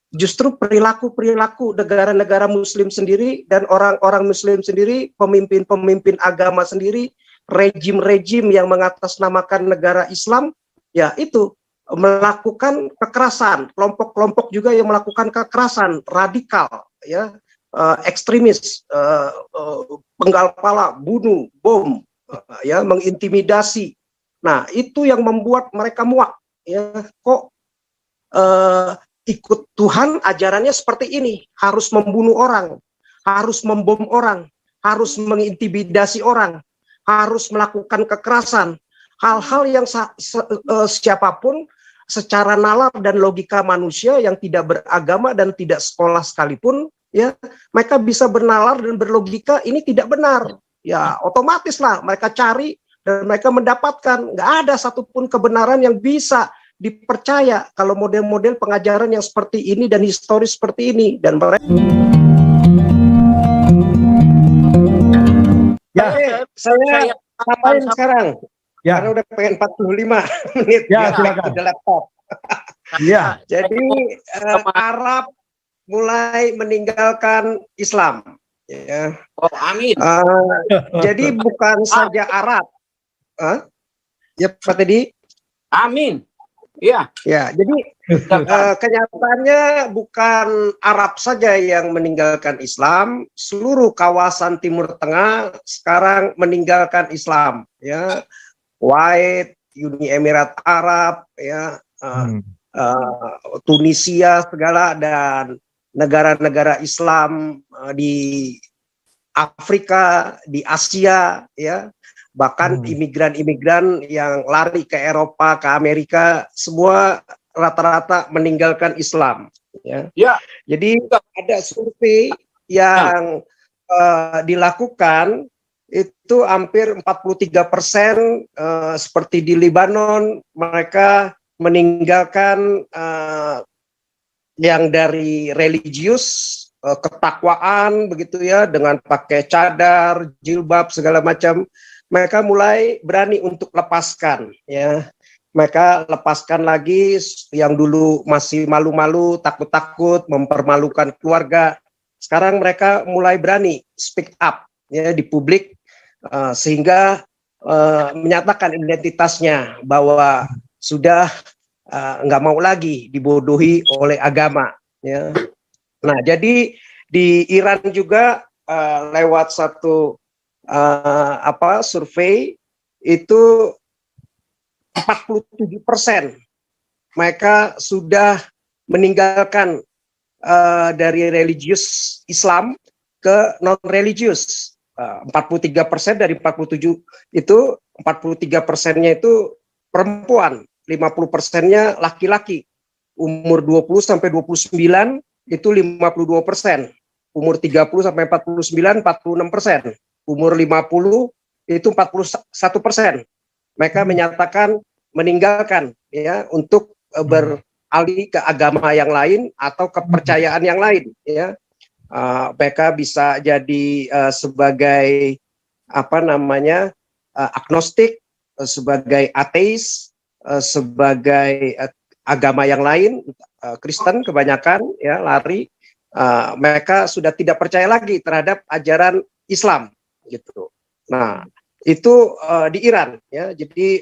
justru perilaku-perilaku negara-negara Muslim sendiri dan orang-orang Muslim sendiri, pemimpin-pemimpin agama sendiri, rejim-rejim yang mengatasnamakan negara Islam, ya itu melakukan kekerasan, kelompok-kelompok juga yang melakukan kekerasan radikal, ya, ekstremis, penggal kepala, bunuh, bom, ya, mengintimidasi. Nah, itu yang membuat mereka muak, ya, kok ikut Tuhan ajarannya seperti ini, harus membunuh orang, harus membom orang, harus mengintimidasi orang, harus melakukan kekerasan, hal-hal yang siapapun secara nalar dan logika manusia yang tidak beragama dan tidak sekolah sekalipun, ya, mereka bisa bernalar dan berlogika ini tidak benar, ya otomatis lah mereka cari dan mereka mendapatkan. Nggak ada satupun kebenaran yang bisa dipercaya kalau model-model pengajaran yang seperti ini dan historis seperti ini. Dan mereka saya ngapain sekarang? Ya. Karena udah pengen 45 menit ya, silakan. Di laptop. Ya. Jadi Arab mulai meninggalkan Islam. Ya. Oh, amin. Jadi bukan saja Arab. Ya, Pak Teddy. Amin. Iya. Ya, jadi kenyataannya bukan Arab saja yang meninggalkan Islam, seluruh kawasan Timur Tengah sekarang meninggalkan Islam. Ya, Kuwait, Uni Emirat Arab, ya, Tunisia segala, dan negara-negara Islam di Afrika, di Asia, ya. Bahkan imigran-imigran yang lari ke Eropa, ke Amerika, semua rata-rata meninggalkan Islam. Ya. Ya. Jadi ada survei yang dilakukan, itu hampir 43% seperti di Lebanon, mereka meninggalkan yang dari religius, ketakwaan begitu ya, dengan pakai cadar, jilbab segala macam. Mereka mulai berani untuk lepaskan, ya. Mereka lepaskan lagi yang dulu masih malu-malu, takut-takut, mempermalukan keluarga. Sekarang mereka mulai berani speak up, ya, di publik, sehingga menyatakan identitasnya bahwa sudah nggak mau lagi dibodohi oleh agama, ya. Nah, jadi di Iran juga lewat satu survei itu 47% mereka sudah meninggalkan dari religius Islam ke non religius. 43% dari 47 itu, 43%-nya itu perempuan, 50%-nya laki-laki. Umur 20 sampai 29 itu 52%. Umur 30 sampai 49 46%. Umur 50 itu 41%. Mereka menyatakan meninggalkan, ya, untuk beralih ke agama yang lain atau kepercayaan yang lain, ya. Mereka bisa jadi sebagai agnostik, sebagai ateis, sebagai agama yang lain, Kristen kebanyakan, ya, lari. Mereka sudah tidak percaya lagi terhadap ajaran Islam, gitu. Nah, itu di Iran, ya. Jadi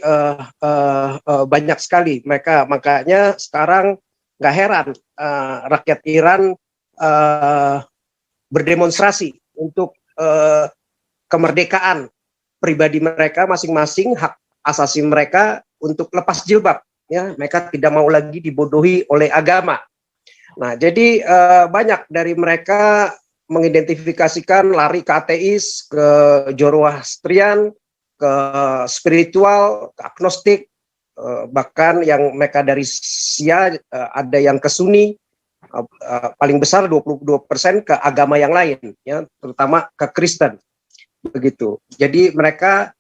banyak sekali mereka, makanya sekarang nggak heran rakyat Iran berdemonstrasi untuk kemerdekaan pribadi mereka masing-masing, hak asasi mereka untuk lepas jilbab, ya. Mereka tidak mau lagi dibodohi oleh agama. Nah, jadi banyak dari mereka mengidentifikasikan lari ke ateis, ke Zoroastrian, ke spiritual, ke agnostik, bahkan yang mereka dari Syiah, ada yang ke Sunni, paling besar 22% ke agama yang lain, ya, terutama ke Kristen, begitu. Jadi mereka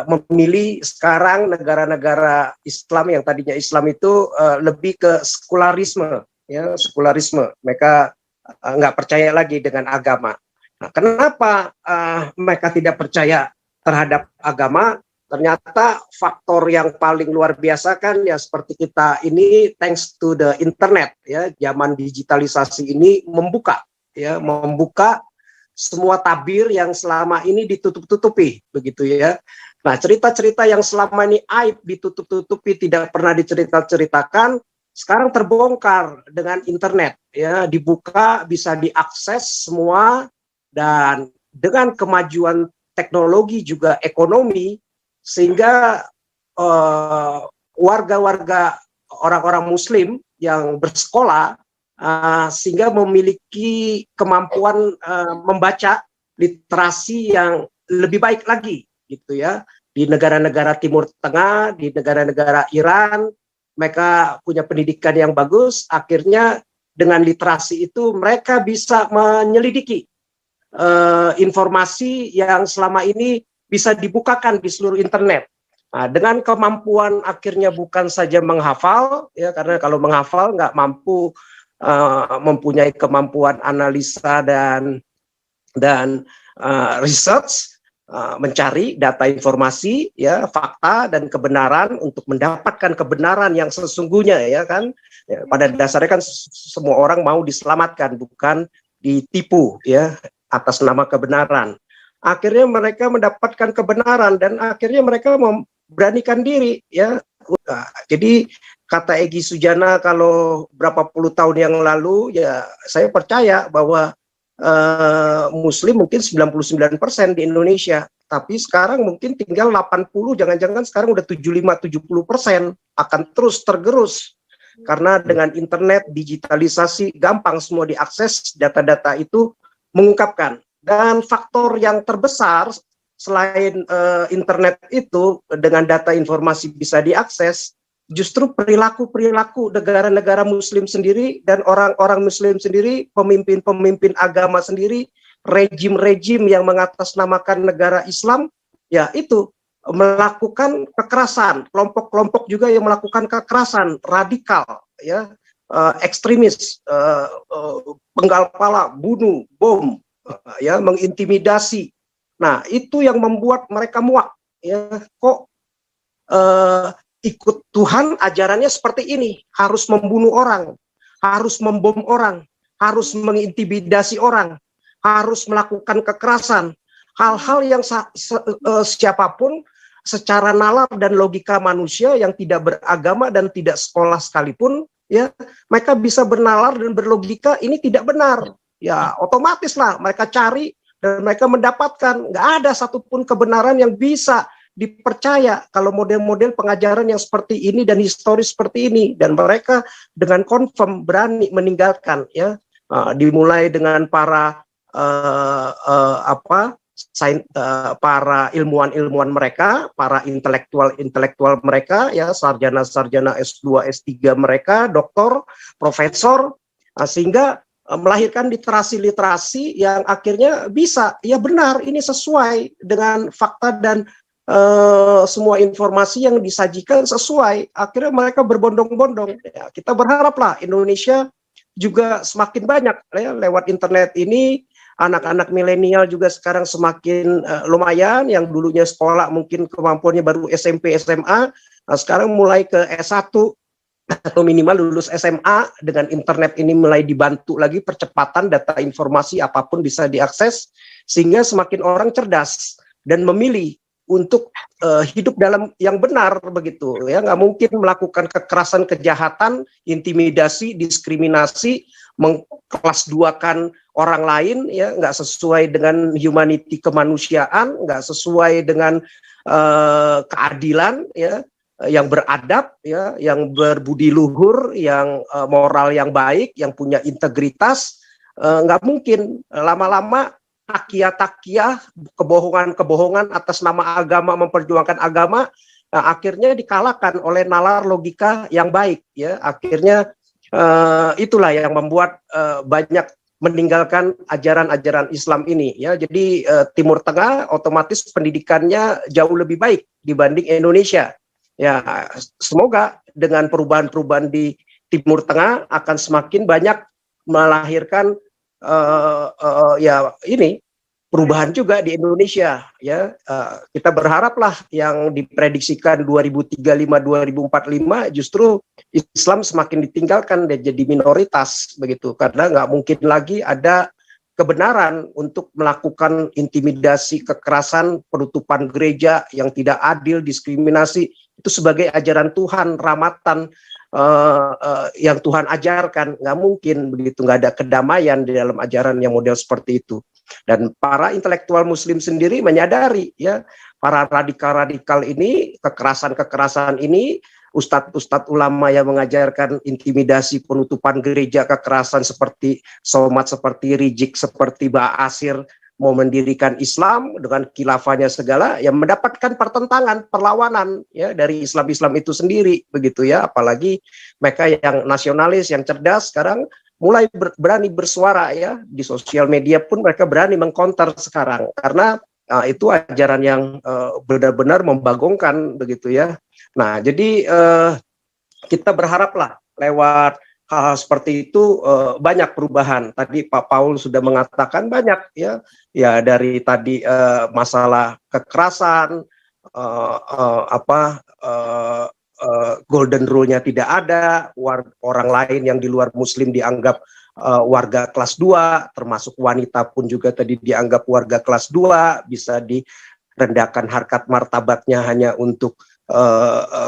memilih sekarang negara-negara Islam yang tadinya Islam itu lebih ke sekularisme, ya, sekularisme. Mereka nggak percaya lagi dengan agama. Nah, kenapa mereka tidak percaya terhadap agama? ternyata faktor yang paling luar biasa kan ya seperti kita ini thanks to the internet ya, zaman digitalisasi ini membuka semua tabir yang selama ini ditutup-tutupi begitu ya. Nah, cerita-cerita yang selama ini aib ditutup-tutupi, tidak pernah diceritakan, sekarang terbongkar dengan internet ya, dibuka, bisa diakses semua, dan dengan kemajuan teknologi juga ekonomi, sehingga warga-warga orang-orang muslim yang bersekolah sehingga memiliki kemampuan membaca literasi yang lebih baik lagi gitu ya. Di negara-negara Timur Tengah, di negara-negara Iran, mereka punya pendidikan yang bagus, akhirnya dengan literasi itu mereka bisa menyelidiki informasi yang selama ini bisa dibukakan di seluruh internet. Nah, dengan kemampuan akhirnya bukan saja menghafal, ya, karena kalau menghafal nggak mampu mempunyai kemampuan analisa dan research, mencari data informasi, ya, fakta dan kebenaran untuk mendapatkan kebenaran yang sesungguhnya, ya kan. Ya, pada dasarnya kan semua orang mau diselamatkan, bukan ditipu, ya, atas nama kebenaran. Akhirnya mereka mendapatkan kebenaran dan akhirnya mereka memberanikan diri, ya. Jadi kata Egy Sujana kalau berapa puluh tahun yang lalu, ya saya percaya bahwa Muslim mungkin 99% di Indonesia, tapi sekarang mungkin tinggal 80, jangan-jangan sekarang udah 75-70% akan terus tergerus karena dengan internet, digitalisasi, gampang semua diakses, data-data itu mengungkapkan. Dan faktor yang terbesar selain internet itu dengan data informasi bisa diakses, justru perilaku negara-negara Muslim sendiri dan orang-orang Muslim sendiri, pemimpin-pemimpin agama sendiri, rejim-rejim yang mengatasnamakan negara Islam, ya itu melakukan kekerasan, kelompok-kelompok juga yang melakukan kekerasan radikal, ya, ekstremis, penggal kepala, bunuh, bom, ya, mengintimidasi. Nah, itu yang membuat mereka muak, ya, kok ikut Tuhan ajarannya seperti ini, harus membunuh orang, harus membom orang, harus mengintimidasi orang, harus melakukan kekerasan, hal-hal yang siapapun secara nalar dan logika manusia yang tidak beragama dan tidak sekolah sekalipun, ya, mereka bisa bernalar dan berlogika ini tidak benar, ya otomatis lah mereka cari dan mereka mendapatkan. Nggak ada satupun kebenaran yang bisa dipercaya kalau model-model pengajaran yang seperti ini dan historis seperti ini, dan mereka dengan confirm berani meninggalkan, ya, dimulai dengan para para ilmuwan mereka, para intelektual mereka, ya, sarjana S2 S3 mereka, doktor, profesor, sehingga melahirkan literasi yang akhirnya bisa, ya benar, ini sesuai dengan fakta dan semua informasi yang disajikan sesuai. Akhirnya mereka berbondong-bondong. Ya, kita berharaplah Indonesia juga semakin banyak, ya, lewat internet ini. Anak-anak milenial juga sekarang semakin lumayan, yang dulunya sekolah mungkin kemampuannya baru SMP, SMA, nah sekarang mulai ke S1 atau minimal lulus SMA. Dengan internet ini mulai dibantu lagi percepatan data informasi apapun bisa diakses, sehingga semakin orang cerdas dan memilih untuk hidup dalam yang benar begitu, ya, nggak mungkin melakukan kekerasan, kejahatan, intimidasi, diskriminasi, mengkelas duakan orang lain, ya, nggak sesuai dengan humanity, kemanusiaan, nggak sesuai dengan keadilan, ya, yang beradab, ya, yang berbudi luhur, yang moral yang baik, yang punya integritas. Nggak mungkin lama-lama takiah, kebohongan atas nama agama, memperjuangkan agama, akhirnya dikalahkan oleh nalar logika yang baik, ya. Akhirnya itulah yang membuat banyak meninggalkan ajaran-ajaran Islam ini, ya. Jadi Timur Tengah otomatis pendidikannya jauh lebih baik dibanding Indonesia. Ya, semoga dengan perubahan-perubahan di Timur Tengah akan semakin banyak melahirkan ya ini perubahan juga di Indonesia, ya. Kita berharaplah yang diprediksikan 2035-2045 justru Islam semakin ditinggalkan dan jadi minoritas begitu, karena nggak mungkin lagi ada kebenaran untuk melakukan intimidasi, kekerasan, penutupan gereja yang tidak adil, diskriminasi itu sebagai ajaran Tuhan, rahmatan yang Tuhan ajarkan. Nggak mungkin begitu, nggak ada kedamaian di dalam ajaran yang model seperti itu. Dan para intelektual Muslim sendiri menyadari, ya, para radikal-radikal ini, kekerasan-kekerasan ini, ustadz-ustadz ulama yang mengajarkan intimidasi, penutupan gereja, kekerasan seperti Somad, seperti Rizik, seperti Ba'asir, mau mendirikan Islam dengan khilafahnya segala, yang mendapatkan pertentangan, perlawanan, ya, dari Islam-Islam itu sendiri, begitu ya. Apalagi mereka yang nasionalis, yang cerdas, sekarang mulai berani bersuara, ya, di sosial media pun mereka berani mengkonter sekarang, karena itu ajaran yang benar-benar membagongkan, begitu ya. Nah, jadi kita berharaplah lewat hal-hal seperti itu banyak perubahan. Tadi Pak Paul sudah mengatakan banyak, ya, ya, dari tadi masalah kekerasan, golden rule-nya tidak ada, orang lain yang di luar Muslim dianggap warga kelas 2, termasuk wanita pun juga tadi dianggap warga kelas 2, bisa direndahkan harkat martabatnya hanya untuk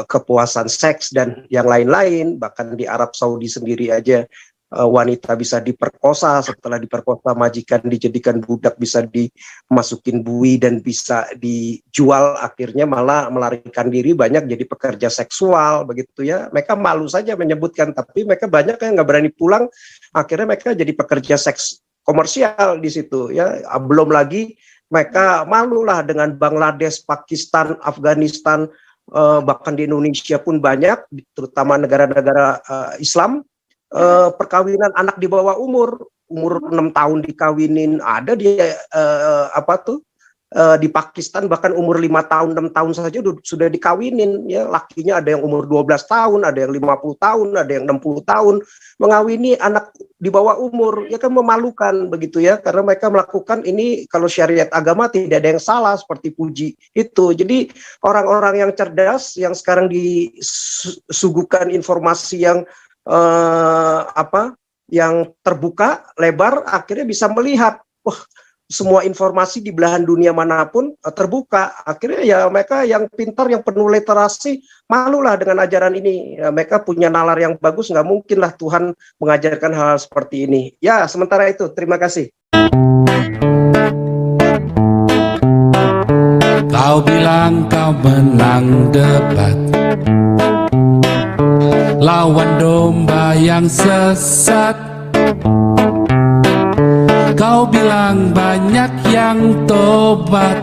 kepuasan seks dan yang lain-lain. Bahkan di Arab Saudi sendiri aja wanita bisa diperkosa, setelah diperkosa majikan dijadikan budak, bisa dimasukin bui dan bisa dijual, akhirnya malah melarikan diri, banyak jadi pekerja seksual, begitu ya. Mereka malu saja menyebutkan, tapi mereka banyak yang nggak berani pulang, akhirnya mereka jadi pekerja seks komersial di situ, ya. Belum lagi mereka malulah dengan Bangladesh, Pakistan, Afghanistan, bahkan di Indonesia pun banyak, terutama negara-negara Islam, perkawinan anak di bawah umur 6 tahun dikawinin, ada di di Pakistan bahkan umur 5 tahun, 6 tahun saja sudah dikawinin, ya. Lakinya ada yang umur 12 tahun, ada yang 50 tahun, ada yang 60 tahun, mengawini anak di bawah umur, ya kan, memalukan begitu ya, karena mereka melakukan ini kalau syariat agama tidak ada yang salah, seperti Puji itu. Jadi orang-orang yang cerdas yang sekarang disuguhkan informasi yang yang terbuka lebar, akhirnya bisa melihat, wah, semua informasi di belahan dunia manapun terbuka. Akhirnya ya mereka yang pintar, yang penuh literasi, malulah dengan ajaran ini. Ya, mereka punya nalar yang bagus, nggak mungkinlah Tuhan mengajarkan hal seperti ini. Ya, sementara itu, terima kasih. Kau bilang kau menang debat, lawan domba yang sesat. Kau bilang banyak yang tobat.